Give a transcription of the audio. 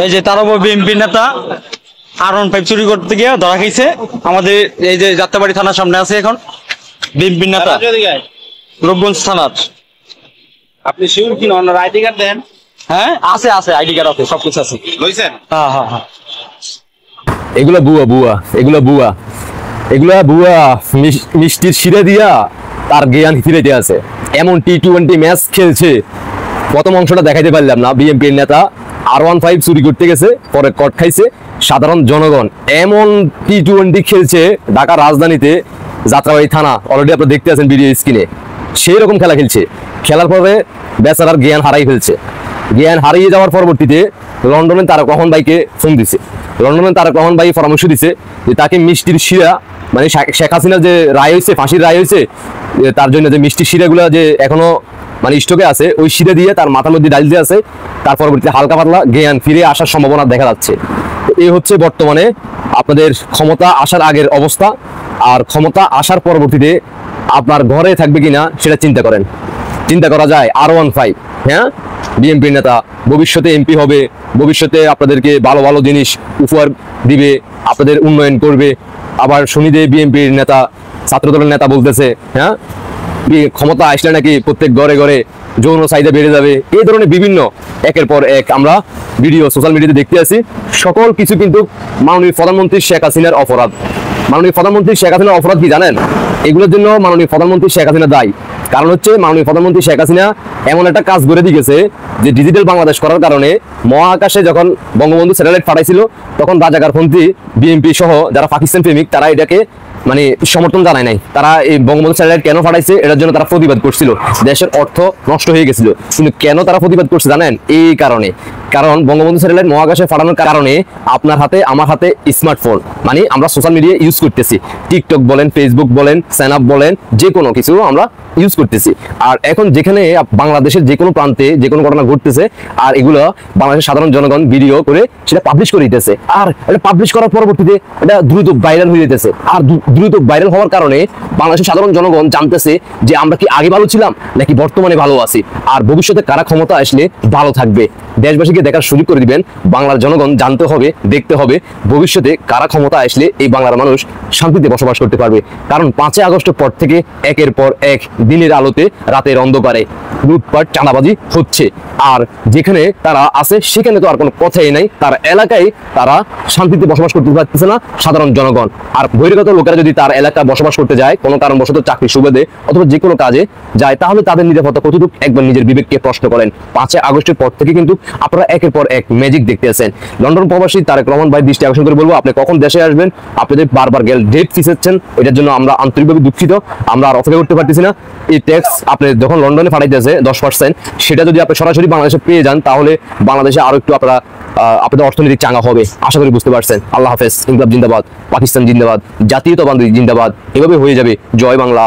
এই যে তার উপর বিএনপি নেতা R15 চুরি করতে গিয়ে ধরা খাইছে। আমাদের এই যে যাত্রাবাড়ি থানার সামনে আছে এখন বিএনপি নেতা রূপগঞ্জ থানার। আপনি শিওর কি না আইডি কার্ড দেন? হ্যাঁ আছে আছে, আইডি কার্ড আছে, সবকিছু আছে। লইছেন? হ্যাঁ হ্যাঁ হ্যাঁ। এগুলা বুয়া বুয়া, এগুলা বুয়া, এগুলা বুয়া। মিষ্টির শিরা দিয়া তার জ্ঞান ফিরেতে আছে। এমন T20 ম্যাচ খেলছে, প্রথম অংশটা দেখাইতে পারলাম না। বিএনপির নেতা R15 চুরি করতে গেছে, পরে কট খাইছে। সাধারণ জনগণ এমন T20 খেলছে ঢাকা রাজধানীতে, যাত্রাবাড়ি থানা অলরেডি আপনারা দেখতে আছেন ভিডিও স্ক্রিনে। সেই রকম খেলা খেলছে, খেলার পরে বেচারার জ্ঞান হারাই ফেলছে। জ্ঞান হারিয়ে যাওয়ার পরবর্তীতে লন্ডনে তারেক রহমান ভাইকে ফোন দিছে। লন্ডনে তারেক রহমান ভাই পরামর্শ দিছে যে তাকে মিষ্টির শিরা, মানে শেখ হাসিনার যে রায় হয়েছে, ফাঁসির রায় হয়েছে, তার জন্য যে মিষ্টির শিরাগুলো যে এখনো মানে স্টকে আছে, ওই শিরা দিয়ে তার মাথার মধ্যে ডাল দিয়ে আছে। তার পরবর্তীতে হালকা পাতলা জ্ঞান ফিরে আসার সম্ভাবনা দেখা যাচ্ছে। এই হচ্ছে বর্তমানে আপনাদের ক্ষমতা আসার আগের অবস্থা। আর ক্ষমতা আসার পরবর্তীতে আপনার ঘরে থাকবে কিনা সেটা চিন্তা করেন। চিন্তা করা যায় R15, হ্যাঁ, বিএনপির নেতা ভবিষ্যতে এমপি হবে, ভবিষ্যতে আপনাদেরকে ভালো ভালো জিনিস উপহার দিবে, আপনাদের উন্নয়ন করবে। আবার শুনি যে বিএনপির নেতা, ছাত্রদলের নেতা বলতেছে, হ্যাঁ, ক্ষমতা আসলে নাকি প্রত্যেক ঘরে ঘরে যৌন চাহিদা বেড়ে যাবে। এই ধরনের বিভিন্ন একের পর এক আমরা ভিডিও সোশ্যাল মিডিয়াতে দেখতে আছি। সকল কিছু কিন্তু মাননীয় প্রধানমন্ত্রী শেখ হাসিনার অপরাধ। মাননীয় প্রধানমন্ত্রী শেখ হাসিনার অপরাধ কি জানেন? এগুলোর জন্য মাননীয় প্রধানমন্ত্রী শেখ হাসিনা দায়ী। কারণ হচ্ছে মাননীয় প্রধানমন্ত্রী শেখ হাসিনা এমন একটা কাজ করে দিয়েছে যে ডিজিটাল বাংলাদেশ করার কারণে মহাকাশে যখন বঙ্গবন্ধু স্যাটেলাইট পাঠাইছিল, তখন রাজাকারপন্থী বিএনপি সহ যারা পাকিস্তান প্রেমিক তারা এটাকে মানে সমর্থন জানায় নাই। তারা এই বঙ্গবন্ধু স্যাটেলাইট কেন পাঠাইছে এটার জন্য তারা প্রতিবাদ করছিল। দেশের অর্থ নষ্ট হয়ে গেছিল। কিন্তু কেন তারা প্রতিবাদ করছে জানেন? এই কারণে, কারণ বঙ্গবন্ধু স্যাটেলাইট মহাকাশে পাঠানোর কারণে আপনার হাতে আমার হাতে স্মার্টফোন, মানে আমরা সোশ্যাল মিডিয়া ইউজ করতেছি। টিকটক বলেন, ফেসবুক বলেন, স্ন্যাপ বলেন, যে কোনো কিছু আমরা ইউজ করতেছি। আর এখন যেখানে বাংলাদেশের যে কোনো প্রান্তে যে কোনো ঘটনা ঘটতেছে, আর এগুলো বাংলাদেশের সাধারণ জনগণ ভিডিও করে সেটা পাবলিশ করে দিতেছে। আর এটা পাবলিশ করার পরবর্তীতে এটা দ্রুত ভাইরাল হয়ে যেতেছে। আর দ্রুত ভাইরাল হওয়ার কারণে বাংলাদেশের সাধারণ জনগণ জানতেছে যে আমরা কি আগে ভালো ছিলাম নাকি বর্তমানে ভালো আছি, আর ভবিষ্যতে কারা ক্ষমতা আসলে ভালো থাকবে। দেশবাসীকে দেখার সুযোগ করে দিবেন। বাংলার জনগণ জানতে হবে, দেখতে হবে ভবিষ্যতে কারা ক্ষমতা আসলে এই বাংলার মানুষ শান্তিতে বসবাস করতে পারবে। কারণ 5 আগস্টের পর থেকে একের পর এক দিনের আলোতে রাতের অন্ধকারে লুটপাট চাঁদাবাজি হচ্ছে। আর যেখানে তারা আছে সেখানে তো আর কোনো কথাই নাই। তার এলাকায় তারা শান্তিতে বসবাস করতে পারতেছে না সাধারণ জনগণ। আর বহিরাগত লোকেরা যদি তার এলাকায় বসবাস করতে যায়, কোনো কারণবশত চাকরি সুবাদে অথবা যে কোনো কাজে যায়, তাহলে তাদের নিরাপত্তা কতটুকু একবার নিজের বিবেককে প্রশ্ন করেন। 5 আগস্টের পর থেকে কিন্তু আপনারা একের পর এক ম্যাজিক দেখতে আছেন। লন্ডন প্রবাসী তারেক রহমান ভাই দৃষ্টি আকর্ষণ করে বলবো, আপনি কখন দেশে আসবেন? আপনাদের বারবার ডেট ফিসেছেন, এটার জন্য আমরা আন্তরিকভাবে দুঃখিত। আমরা আর অপেক্ষা করতে পারতেছি না। এই ট্যাক্স আপনি যখন লন্ডনে পাঠাইতেছে 10%, সেটা যদি আপনি সরাসরি বাংলাদেশে পেয়ে যান, তাহলে বাংলাদেশে আরো একটু আপনাদের অর্থনৈতিক চাঙ্গা হবে। আশা করি বুঝতে পারছেন। আল্লাহ হাফেজ। ইনকলাব জিন্দাবাদ, পাকিস্তান জিন্দাবাদ, জাতীয়তাবাদী জিন্দাবাদ। এভাবে হয়ে যাবে। জয় বাংলা।